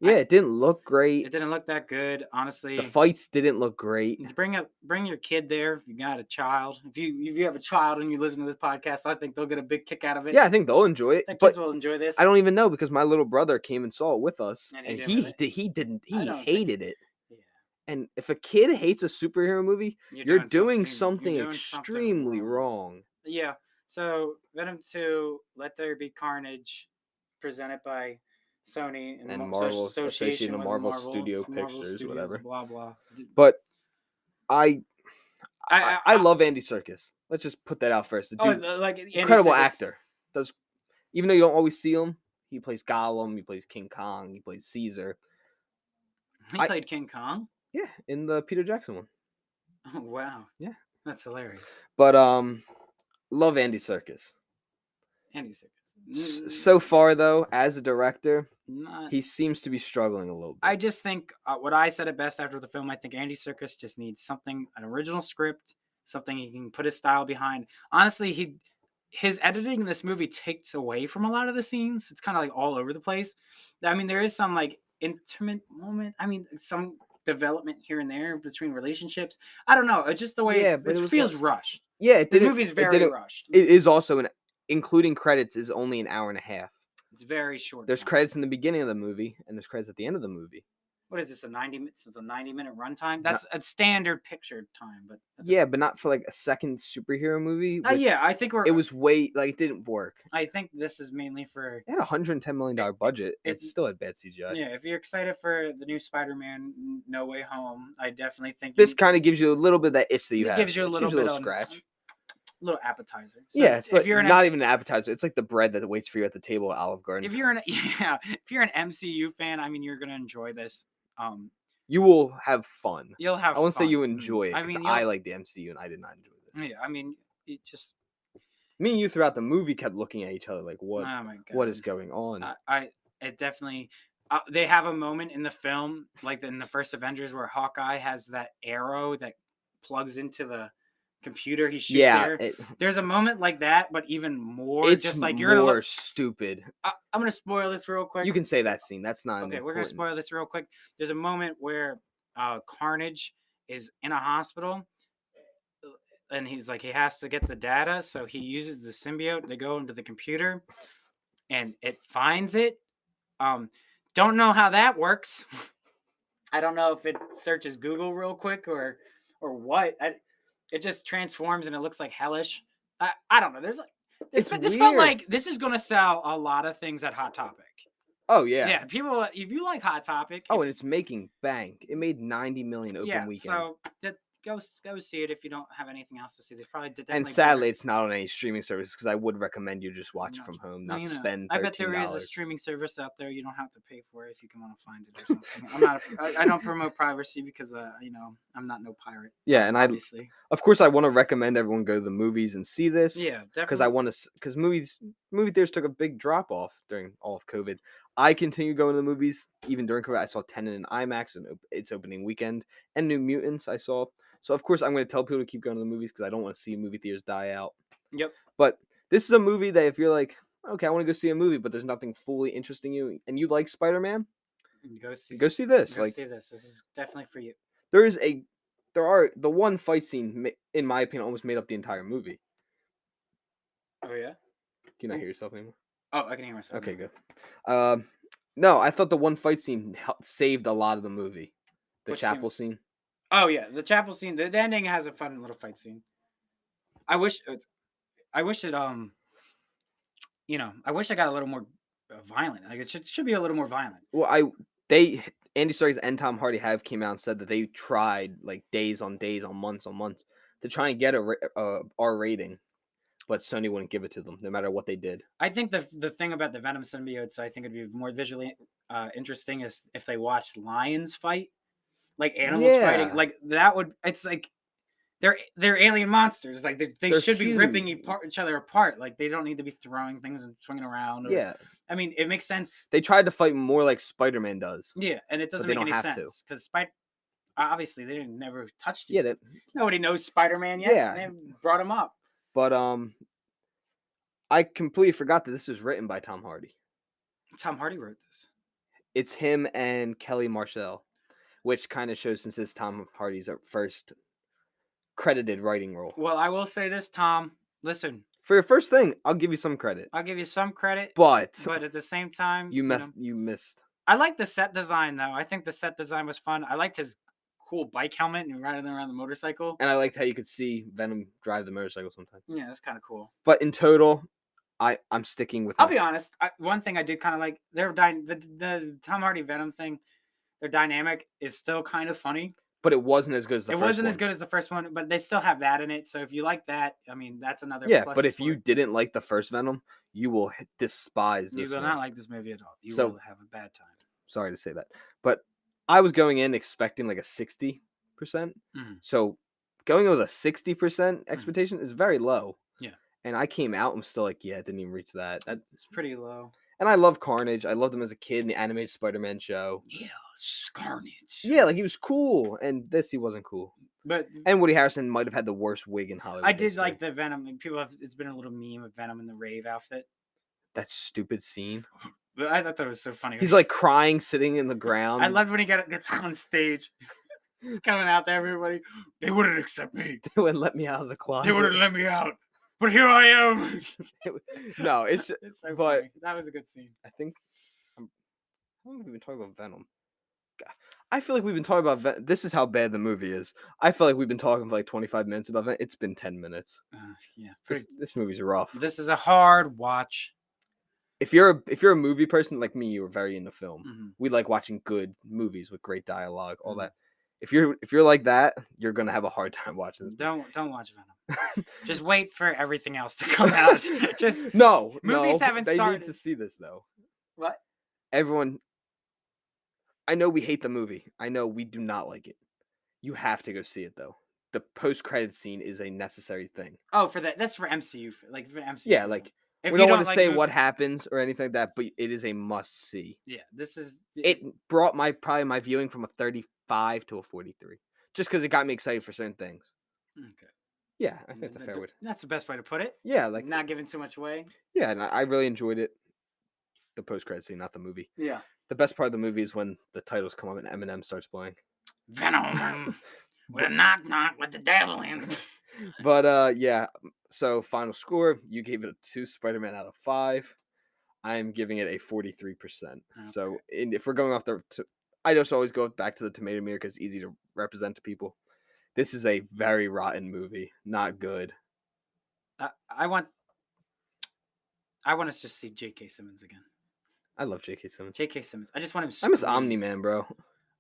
Yeah, it didn't look It great. didn't look that good, honestly. The fights didn't look great. Bring your kid there if you got a child. If you have a child and you listen to this podcast, I think they'll get a big kick out of it. Yeah, I think they'll enjoy it. The But kids will enjoy this. I don't even know because my little brother came and saw it with us, And and he hated it. Yeah. And if a kid hates a superhero movie, you're doing something you're doing extremely something wrong. Yeah. So Venom 2, Let There Be Carnage, presented by Sony And Marvel association with Marvel Marvel Studios, Studios, whatever. blah blah. But I I love Andy Serkis. Let's just put that out first. The dude, like Andy incredible Serkis. actor. Does even though you don't always see him, he plays Gollum, he plays King Kong, he plays Caesar. He played King Kong? Yeah, in the Peter Jackson one. Oh wow. Yeah. That's hilarious. But love Andy Serkis. Andy Serkis. So far though, as a director, he seems to be struggling a little bit. I just think what I said it best after the film. I think Andy Serkis just needs something, an original script, something he can put his style behind. Honestly, his editing in this movie takes away from a lot of the scenes. It's kind of like all over the place. I mean, there is some like intimate moment. I mean, some development here and there between relationships. I don't know. It's just the way it feels like, rushed. Yeah, this movie's very rushed. It is also including credits is only an hour and a half. It's very short. There's credits in the beginning of the movie and there's credits at the end of the movie. What is this? It's a 90-minute runtime. That's a standard picture time, but but not for like a second superhero movie. Yeah, I think it was it didn't work. I think this is mainly for. It had $110 million budget. It still had bad CGI. Yeah, if you're excited for the new Spider-Man No Way Home, I definitely think this kind of gives you a little bit of that itch that you have. It gives you a little scratch. Little appetizer. So yeah, it's like not even an appetizer. It's like the bread that waits for you at the table at Olive Garden. If you're an MCU fan, I mean, you're gonna enjoy this. You will have fun. You'll have. I won't say you enjoy it. I mean, I like the MCU and I did not enjoy this. Yeah, I mean, it just. Me and you throughout the movie kept looking at each other like, what? Oh my God. What is going on? It definitely. They have a moment in the film, like in the first Avengers, where Hawkeye has that arrow that plugs into the computer he shoots there. There's a moment like that, but even more. It's just like you're more stupid. I'm gonna spoil this real quick. You can say that scene. That's not okay. We're gonna spoil this real quick. There's a moment where Carnage is in a hospital, and he's like he has to get the data, so he uses the symbiote to go into the computer, and it finds it. Don't know how that works. I don't know if it searches Google real quick or what. It just transforms and it looks like hellish. I don't know. There's like this felt like this is gonna sell a lot of things at Hot Topic. Oh yeah. Yeah, people. If you like Hot Topic. And it's making bank. It made $90 million open weekend. So go see it if you don't have anything else to see. There's probably and sadly, it's not on any streaming service because I would recommend you just watch it from home, not spend $13. I bet there is a streaming service out there. You don't have to pay for it if you can want to find it or something. I don't promote piracy because I'm not no pirate. Yeah, and obviously, of course, I want to recommend everyone go to the movies and see this. Yeah, definitely. Because movie theaters took a big drop off during all of COVID. I continue going to the movies even during COVID. I saw Tenet in IMAX and its opening weekend, and New Mutants I saw. So of course I'm going to tell people to keep going to the movies because I don't want to see movie theaters die out. Yep. But this is a movie that if you're like, okay, I want to go see a movie, but there's nothing fully interesting you, and you like Spider-Man, go see this. Go see this. This is definitely for you. The one fight scene, in my opinion, almost made up the entire movie. Oh yeah. Can you not hear yourself anymore? Oh, I can hear myself. Okay, good. No, I thought the one fight scene saved a lot of the movie. The chapel scene. Oh yeah, the chapel scene. The ending has a fun little fight scene. I wish it. I wish I got a little more violent. Like it should be a little more violent. Well, Andy Serkis and Tom Hardy have came out and said that they tried like days on months to try and get a R rating, but Sony wouldn't give it to them no matter what they did. I think the thing about the Venom symbiotes, I think it'd be more visually interesting is if they watched lions fight, like animals fighting, Yeah, like that would. It's like they're alien monsters. Like they they're should be ripping huge. each other apart. Like they don't need to be throwing things and swinging around. Or Yeah, I mean, it makes sense. they tried to fight more like Spider-Man does, Yeah, and it but doesn't they make don't any have to. sense because obviously they didn't never touched Yeah, it. that Nobody knows Spider-Man yet. yeah, And they brought him up. but I completely forgot that this was written by Tom Hardy. Tom Hardy wrote this. It's him and Kelly Marcel, which kind of shows since it's Tom Hardy's first credited writing role. Well, I will say this, Tom. Listen, For your first thing, I'll give you some credit, I'll give you some credit, but but at the same time, you missed. I like the set design though. I think the set design was fun. I liked his cool bike helmet and riding around the motorcycle. And I liked how you could see Venom drive the motorcycle sometimes. Yeah, that's kind of cool. But in total, I'm sticking with. I'll be honest. One thing I did kind of like the Tom Hardy Venom thing. Their dynamic is still kind of funny. But it wasn't as good as the It first wasn't one. as good as the first one, but they still have that in it. So if you like that, I mean, that's another Yeah, plus but if for you it. didn't like the first Venom, you will despise You this will one. not like this movie at all. You So- will have a bad time. Sorry to say that, but I was going in expecting like a 60%. Mhm. So going with a 60% expectation is very low. Yeah. And I came out and was still like, yeah, it didn't even reach that. It's pretty low. And I love Carnage. I loved him as a kid in the animated Spider-Man show. Yeah, Carnage. Yeah, like he was cool. And this, he wasn't cool. But And Woody Harrelson might have had the worst wig in Hollywood. I did history. like the Venom. Like, it's been a little meme of Venom in the rave outfit. That stupid scene. But I thought that was so funny. He's like crying, sitting in the ground. I loved when he gets on stage. He's coming out to everybody. They wouldn't accept me. They wouldn't let me out of the closet. They wouldn't let me out. But here I am. No, it's so but- funny. That was a good scene. I think how long have we been talking about Venom? God, I feel like we've been talking about this is how bad the movie is. I feel like we've been talking for like 25 minutes about Venom. It's been 10 minutes. Yeah. This movie's rough. This is a hard watch. If you're a movie person like me, you were very into film. Mhm. We like watching good movies with great dialogue, all Mhm. that. If you're like that, you're gonna have a hard time watching this. Don't watch Venom. Just wait for everything else to come out. Just no, movies no, haven't they started. need to see this though. what? Everyone, I know we hate the movie. I know we do not like it. You have to go see it though. The post-credit scene is a necessary thing. Oh, that's for MCU. Like for MCU. Yeah, people. like If we you don't want to like say movies- what happens or anything like that, but it is a must see. Yeah, this is. It brought probably my viewing from a 35 to a 43, just because it got me excited for certain things. Okay. Yeah, I think that's a fair way. That's the best way to put it. Yeah, like Not giving too much away. yeah, and I really enjoyed it. The post-credit scene, not the movie. Yeah. The best part of the movie is when the titles come up and Eminem starts playing. Venom with a knock knock with the devil in. But yeah, so final score, you gave it a 2 Spider-Man out of 5. I am giving it a 43%. So if we're going off I just always go back to the tomato meter because it's easy to represent to people. This is a very rotten movie. Not good. I want us to see J.K. Simmons again. I love J.K. Simmons. J.K. Simmons. I just want him. I miss screaming. Omni-Man, bro.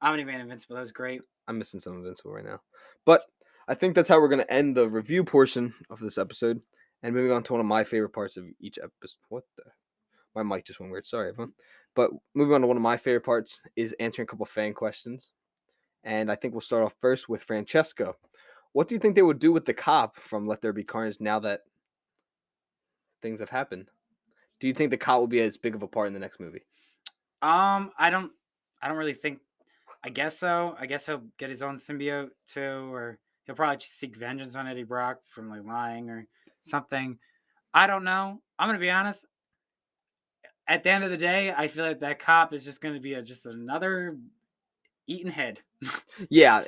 Omni-Man Invincible. That was great. I'm missing some Invincible right now. But I think that's how we're going to end the review portion of this episode. And moving on to one of my favorite parts of each episode. What the? My mic just went weird. Sorry, everyone. But moving on to one of my favorite parts is answering a couple fan questions. And I think we'll start off first with Francesco. What do you think they would do with the cop from Let There Be Carnage now that things have happened? Do you think the cop will be as big of a part in the next movie? I don't really think. I guess so. I guess he'll get his own symbiote too, or he'll probably just seek vengeance on Eddie Brock from like lying or something. I don't know. I'm gonna be honest. At the end of the day, I feel like that cop is just gonna be just another eaten head. Yeah,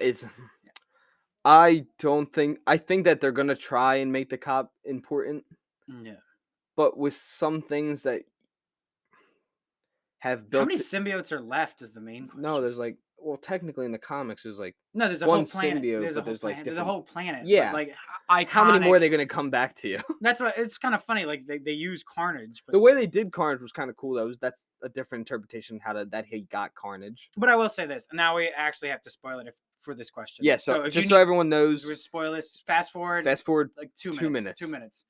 I think that they're gonna try and make the cop important. Yeah. But with some things that have built. How many symbiotes are left is the main question. No, there's like well, technically in the comics, there's like No, there's a one whole planet. symbiote, There's a but whole there's like planet. There's a different. whole planet, but Yeah. like How many more are iconic. they gonna come back to you? That's what it's kind of funny. Like they use Carnage, but The way they did Carnage was kind of cool. That's a different interpretation how that he got Carnage. I will say this. Now we actually have to spoil it for this question. Yeah. So So if you just so need everyone knows, to spoil this, fast forward fast forward like 2 2 minutes. minutes. 2 minutes.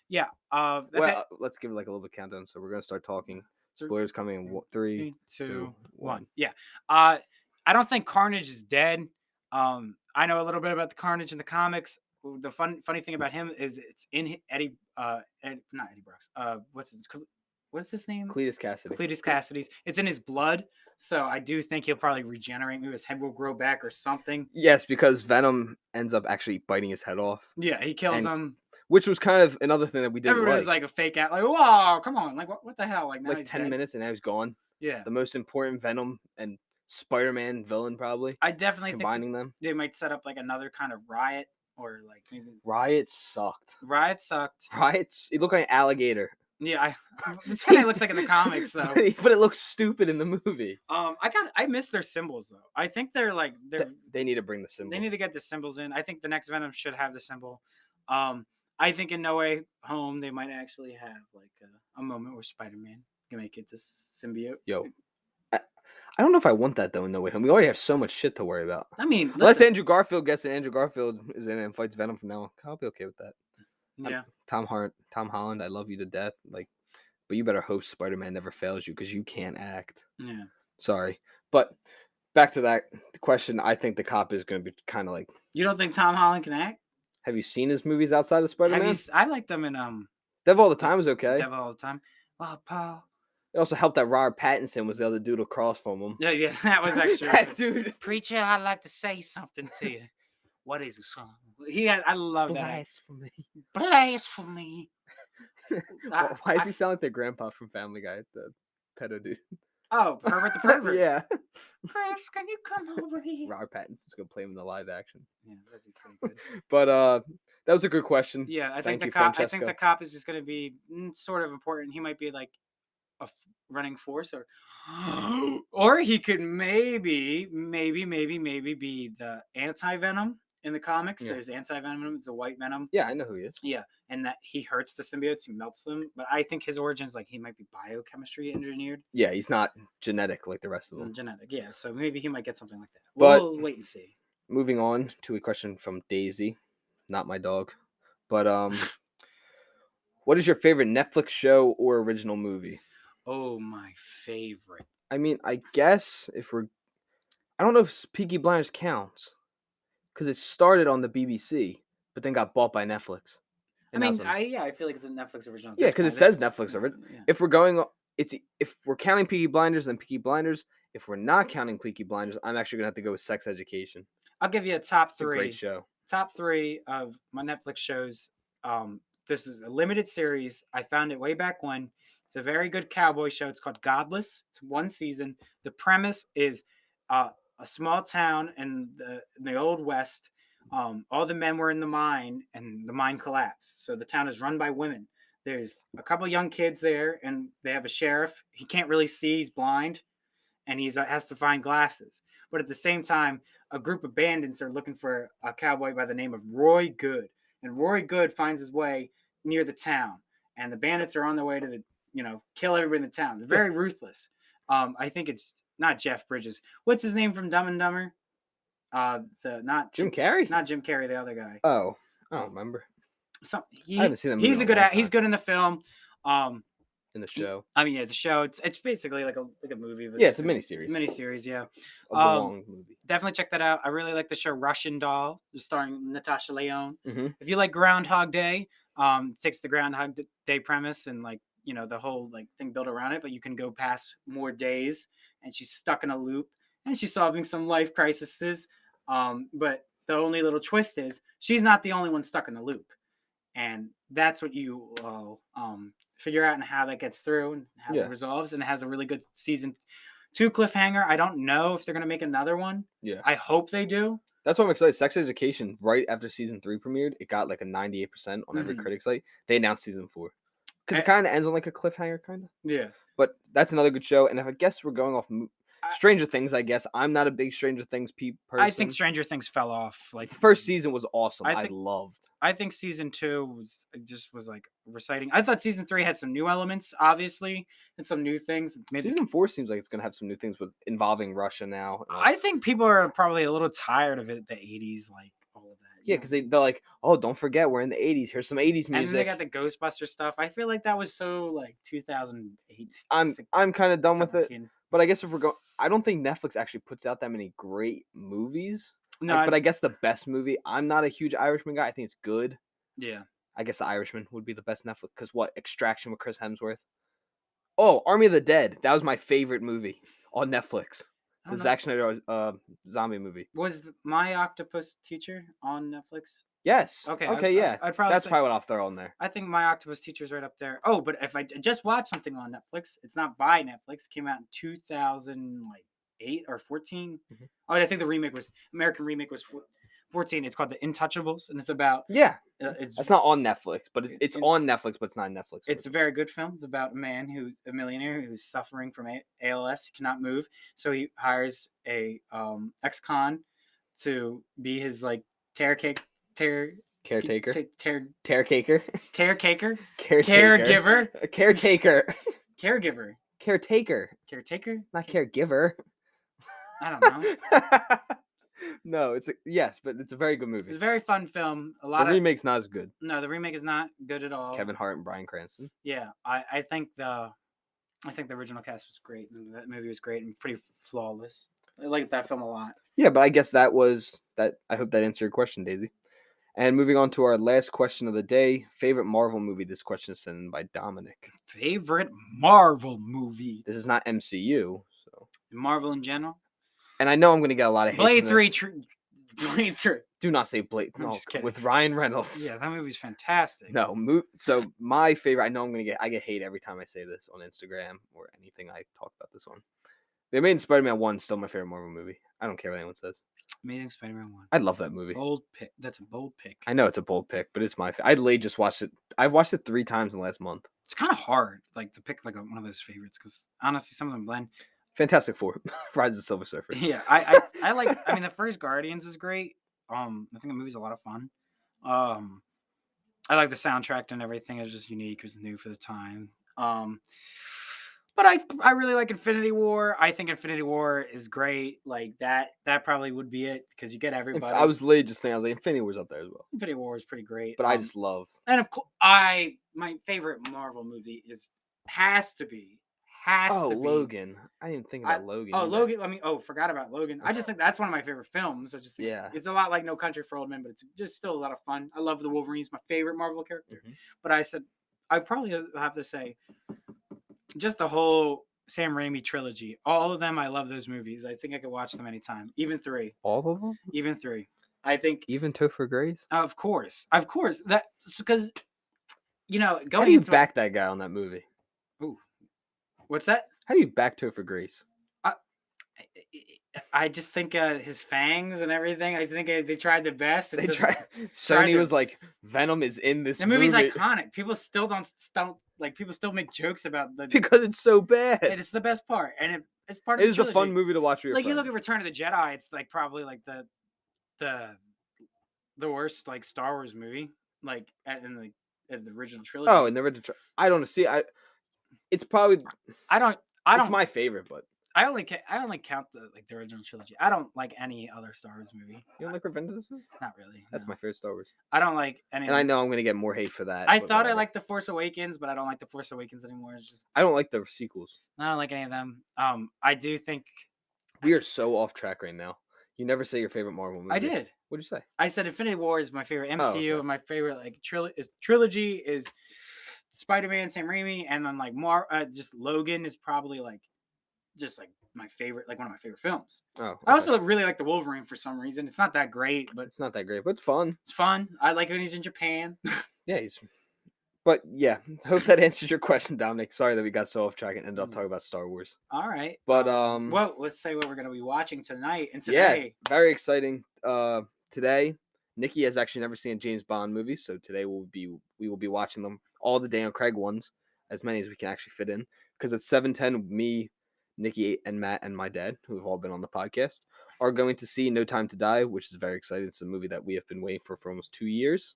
Yeah. Well, let's give it like a little bit countdown. So we're gonna start talking. Three, Spoilers coming in 3, 2, 2, 1. 1. Yeah. I don't think Carnage is dead. I know a little bit about the Carnage in the comics. The funny thing about him is it's in Eddie not Eddie Brooks. What's his name? Cletus Cassidy. Cletus Cassidy's. It's in his blood, so I do think he'll probably regenerate. Maybe his head will grow back or something. Yes, because Venom ends up actually biting his head off. Yeah, he kills him. Which was kind of another thing that we didn't Everybody was like a fake out, like, whoa, come on, like what the hell? Like now like he's 10 dead. minutes and now he's gone. Yeah. The most important Venom and Spider-Man villain probably. I definitely combining think them. they might set up like another kind of riot or like maybe Riot sucked. Riot sucked. Riots. It looked like an alligator. Yeah, that's what it looks like in the comics though. But it looks stupid in the movie. I miss their symbols though. I think they're like they need to bring the symbol. They need to get the symbols in. I think the next Venom should have the symbol. I think in No Way Home they might actually have like a moment where Spider-Man can make it this symbiote. Yo, I don't know if I want that though in No Way Home. We already have so much shit to worry about. I mean, unless Andrew Garfield gets it, Andrew Garfield is in it and fights Venom from now on. I'll be okay with that. Yeah. Tom Holland, I love you to death. Like, but you better hope Spider-Man never fails you because you can't act. Yeah. Sorry, but back to that question. I think the cop is going to be kind of like. You don't think Tom Holland can act? Have you seen his movies outside of Spider-Man? I like them in Devil All the Time is okay. Devil All the Time. Well, Paul. It also helped that Robert Pattinson was the other dude across from him. Yeah, that was actually that dude. Preacher, I'd like to say something to you. What is the song? I love that. Blasphemy. Why does he sound like their grandpa from Family Guy, the pedo dude? Oh, Herbert the Pervert. Yeah. Chris, can you come over here? Robert Pattinson's gonna play him in the live action. Yeah, that'd be pretty good. But that was a good question. Yeah, I think Thank you, I think Francesco. the cop is just gonna be sort of important. He might be like a running force, or he could maybe be the anti-Venom in the comics. Yeah. There's anti-Venom. It's a white Venom. Yeah, I know who he is. Yeah, and that he hurts the symbiotes, he melts them. But I think his origins, like he might be biochemistry engineered. Yeah, he's not genetic like the rest of them. Genetic, yeah. So maybe he might get something like that. But we'll wait and see. Moving on to a question from Daisy, not my dog. But what is your favorite Netflix show or original movie? Oh, my favorite. I mean, I guess I don't know if Peaky Blinders counts. Because it started on the BBC, but then got bought by Netflix. I feel like it's a Netflix original. Yeah, because it says Netflix original. Yeah. If we're counting Peaky Blinders, then Peaky Blinders. If we're not counting Peaky Blinders, I'm actually gonna have to go with Sex Education. I'll give you a top 3. It's a great show. Top 3 of my Netflix shows. This is a limited series. I found it way back when. It's a very good cowboy show. It's called Godless. It's 1 season. The premise is a small town in the old west. All the men were in the mine and the mine collapsed. So the town is run by women. There's a couple young kids there and they have a sheriff. He can't really see. He's blind and he has to find glasses. But at the same time, a group of bandits are looking for a cowboy by the name of Roy Good. And Roy Good finds his way near the town. And the bandits are on their way to kill everybody in the town. They're very ruthless. I think it's not Jeff Bridges. What's his name from Dumb and Dumber? Not Jim Carrey. Not Jim Carrey, the other guy. Oh, I don't remember. I haven't seen him. He's good in the film. In the show. The show. It's basically like a movie. Yeah, it's a miniseries. Miniseries, yeah. A long movie. Definitely check that out. I really like the show Russian Doll, starring Natasha Lyonne. Mm-hmm. If you like Groundhog Day, takes the Groundhog Day premise and the whole thing built around it, but you can go past more days and she's stuck in a loop and she's solving some life crises. But the only little twist is she's not the only one stuck in the loop. And that's what you figure out and how that gets through and how it resolves. And it has a really good season 2 cliffhanger. I don't know if they're going to make another one. Yeah. I hope they do. That's why I'm excited. Sex Education, right after season 3 premiered, it got like a 98% on every critic site. They announced season 4. Because it kind of ends on like a cliffhanger, kind of. Yeah. But that's another good show. And if I guess we're going off Stranger Things, I guess. I'm not a big Stranger Things person. I think Stranger Things fell off. Like The first season was awesome. I I think loved. I think season 2 was like reciting. I thought season 3 had some new elements, obviously, and some new things. Season 4 seems like it's gonna have some new things with involving Russia now. I think people are probably a little tired of it. The 80s, like all of that. Yeah, because they're like, oh, don't forget we're in the 80s. Here's some 80s music. And then they got the Ghostbuster stuff. I feel like that was so like 2008. I'm kind of done with it. 17. But I guess if we're going, I don't think Netflix actually puts out that many great movies. No, but I guess the best movie. I'm not a huge Irishman guy. I think it's good. yeah. I guess The Irishman would be the best Netflix. Because what? Extraction with Chris Hemsworth. Oh, Army of the Dead. That was my favorite movie on Netflix. The Zack Snyder zombie movie. Was My Octopus Teacher on Netflix? Yes. Okay. Okay. Yeah. I'd probably That's say, probably what I'll throw on there. I think My Octopus Teacher's right up there. Oh, but if I just watched something on Netflix, it's not by Netflix. Came out in 2008 or 14. Mhm. Oh, I think the American remake was 14. It's called The Intouchables, and it's about It's not on Netflix, but it's on Netflix, but it's not Netflix. It's a very good film. It's about a man who's a millionaire who's suffering from ALS. He cannot move, so he hires a ex-con to be his like caretaker, Caretaker. caregiver, Not caregiver. I don't know. No, yes, but it's a very good movie. It's a very fun film. The remake's not as good. No, the remake is not good at all. Kevin Hart and Bryan Cranston. Yeah, I think the original cast was great. That movie was great and pretty flawless. I liked that film a lot. Yeah, but I guess that was that. I hope that answered your question, Daisy. And moving on to our last question of the day, favorite Marvel movie. This question is sent in by Dominic. Favorite Marvel movie. This is not MCU, so Marvel in general. And I know I'm going to get a lot of hate. Blade 3. Blade 3. Do not say Blade. No, with Ryan Reynolds. Yeah, that movie's fantastic. No, so my favorite. I know I get hate every time I say this on Instagram or anything I talk about this one. The Amazing Spider-Man 1 is still my favorite Marvel movie. I don't care what anyone says. Amazing Spider-Man 1. I love that movie. Bold pick. That's a bold pick. I know it's a bold pick, but it's my favorite. I literally just watched it. I've watched it 3 times in the last month. It's kind of hard, like to pick like one of those favorites, because honestly, some of them blend. Fantastic Four, Rise of the Silver Surfer. Yeah, I like. I mean, the first Guardians is great. I think the movie's a lot of fun. I like the soundtrack and everything. It's just unique. It was new for the time. But I really like Infinity War. I think Infinity War is great. Like that probably would be it, because you get everybody. I was literally just thinking, I was like, Infinity War's up there as well. Infinity War is pretty great. But I just love. And of course, my favorite Marvel movie has to be Logan. I didn't think about Logan. Oh, either. Logan. I mean, forgot about Logan. I just think that's one of my favorite films. I just think it's a lot like No Country for Old Men, but it's just still a lot of fun. I love the Wolverine. He's my favorite Marvel character. Mm-hmm. But I probably have to say, just the whole Sam Raimi trilogy. All of them, I love those movies. I think I could watch them anytime. Even 3. All of them? Even 3. I think. Even Topher Grace? Of course. That's because, How do you back that guy on that movie? Ooh. What's that? How do you back Topher Grace? I just think his fangs and everything. I think they tried the best. Sony was like, Venom is in this movie. The movie's iconic. People still don't people still make jokes about because it's so bad. And it's the best part, and it's part of. It is a fun movie to watch with your friends. You look at Return of the Jedi. It's like probably like the worst like Star Wars movie, like in the original trilogy. Oh, in the original. I don't see. It's probably. I don't. It's my favorite, but I only count the original trilogy. I don't like any other Star Wars movie. You don't like Revenge of the Sith? Not really. That's my favorite Star Wars. I don't like any. And I know I'm gonna get more hate for that. I thought I liked The Force Awakens, but I don't like The Force Awakens anymore. It's just I don't like the sequels. I don't like any of them. I do think we are so off track right now. You never say your favorite Marvel movie. I did. What'd you say? I said Infinity War is my favorite MCU, and my favorite like trilogy is Spider-Man, Sam Raimi, and then like just Logan is probably like just like my favorite, like one of my favorite films. Oh, okay. I also really like the Wolverine for some reason. It's not that great, but it's not that great, but it's fun. It's fun. I like when he's in Japan. Yeah, But yeah, hope that answers your question, Dominic. Sorry that we got so off track and ended up talking about Star Wars. All right. But well, let's say what we're gonna be watching tonight and today. Yeah, very exciting. Today, Nikki has actually never seen a James Bond movie, so today we will be watching them all the Daniel Craig ones, as many as we can actually fit in. Because at 7:10, me, Nikki and Matt and my dad, who have all been on the podcast, are going to see No Time to Die, which is very exciting. It's a movie that we have been waiting for almost 2 years.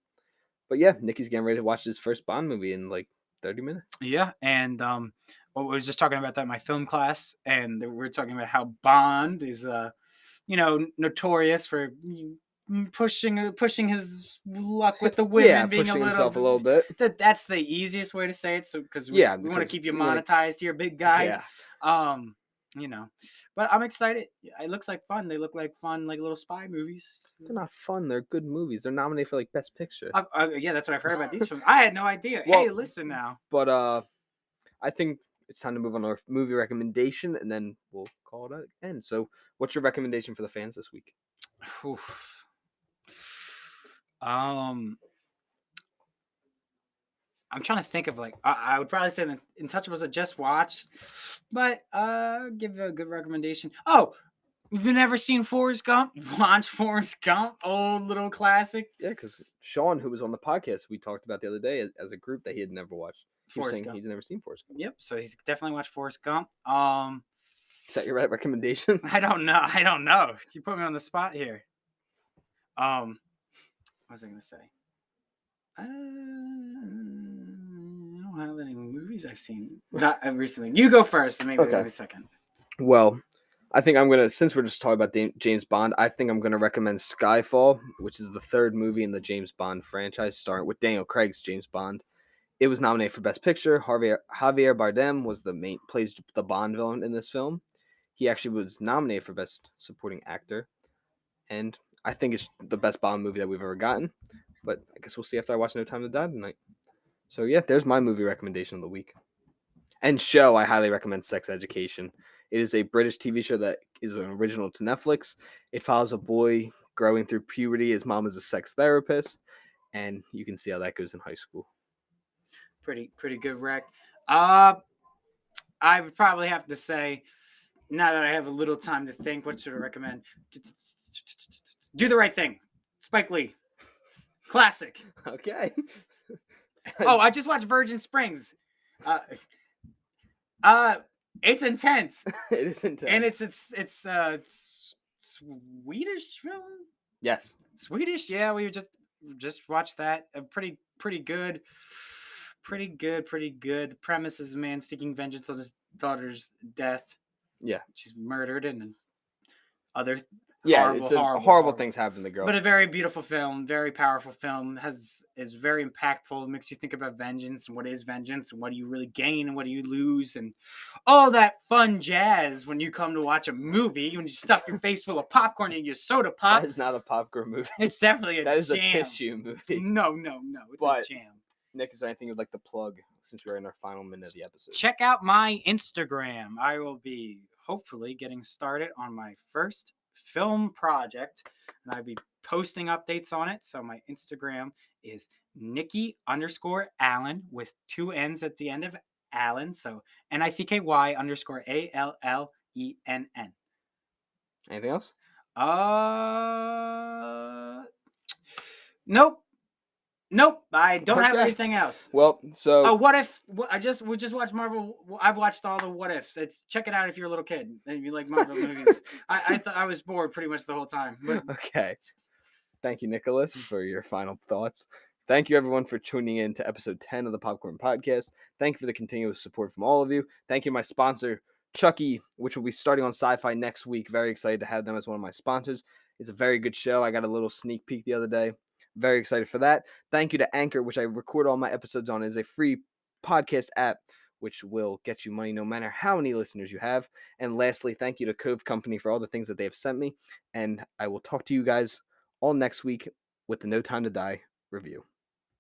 But yeah, Nikki's getting ready to watch his first Bond movie in like 30 minutes. Yeah, and well, we was just talking about that in my film class, and we were talking about how Bond is, notorious for pushing his luck with the Yeah, women, being a pushing little. himself a little bit. That's the easiest way to say it. So because Yeah, we want to because keep you we want to. monetized here, big guy. Yeah, Um, but I'm excited. It looks like fun. They look like fun, like little spy movies. they're not fun. They're good movies. They're nominated for like Best Picture. Yeah, that's what I've heard about these films. I had no idea. Well, Hey, listen now. But I think it's time to move on to our movie recommendation, and then we'll call it an end. So, what's your recommendation for the fans this week? Oof. I'm trying to think of like I would probably say the Untouchables I just watched, but give a good recommendation. Oh, you've never seen Forrest Gump? Watch Forrest Gump, old little classic. Yeah, because Sean, who was on the podcast, we talked about the other day as a group that he had never watched. He was Forrest saying Gump. he's never seen Forrest Gump. Yep. So he's definitely watched Forrest Gump. Is that your right recommendation? I don't know. You put me on the spot here. What was I gonna say? I don't have any movies I've seen. Not recently. You go first, and maybe Okay. maybe second. Well, I think I'm gonna, since we're just talking about James Bond, I think I'm gonna recommend Skyfall, which is the third movie in the James Bond franchise, starring with Daniel Craig's James Bond. It was nominated for Best Picture. Javier Bardem was plays the Bond villain in this film. He actually was nominated for Best Supporting Actor, and I think it's the best Bond movie that we've ever gotten. But I guess we'll see after I watch No Time to Die tonight. So yeah, there's my movie recommendation of the week. And show, I highly recommend Sex Education. It is a British TV show that is an original to Netflix. It follows a boy growing through puberty. His mom is a sex therapist, and you can see how that goes in high school. Pretty good rec. I would probably have to say, now that I have a little time to think, what should I recommend? Do the Right Thing. Spike Lee. Classic. Okay. Oh, I just watched Virgin Springs. It's intense. It is intense. And it's Swedish film? Yes. Swedish? Yeah, we just watched that. Pretty good. Pretty good. The premise is a man seeking vengeance on his daughter's death. Yeah. She's murdered, and other horrible things happen to the girl. But a very beautiful film, very powerful film. Is very impactful. It makes you think about vengeance and what is vengeance and what do you really gain and what do you lose and all that fun jazz when you come to watch a movie, when you stuff your face full of popcorn and you soda pop. That is not a popcorn movie. It's definitely that is jam. a tissue movie. No. It's a jam. Nick, is there anything you'd like to plug since we're in our final minute of the episode? Check out my Instagram. I will be hopefully getting started on my first film project, and I'll be posting updates on it. So my Instagram is Nicky_Allen with 2 N's at the end of Allen. So NICKY_ALLENN. Anything else? Nope. I don't have anything else. Well, so what if we just watched Marvel? I've watched all the what ifs. Check it out if you're a little kid and you like Marvel movies. I thought I was bored pretty much the whole time. But... Okay. Thank you, Nicholas, for your final thoughts. Thank you, everyone, for tuning in to episode 10 of the Popcorn Podcast. Thank you for the continuous support from all of you. Thank you, my sponsor, Chucky, which will be starting on Sci-Fi next week. Very excited to have them as one of my sponsors. It's a very good show. I got a little sneak peek the other day. Very excited for that. Thank you to Anchor, which I record all my episodes on. It is a free podcast app, which will get you money no matter how many listeners you have. And lastly, thank you to Cove Company for all the things that they have sent me. And I will talk to you guys all next week with the No Time to Die review.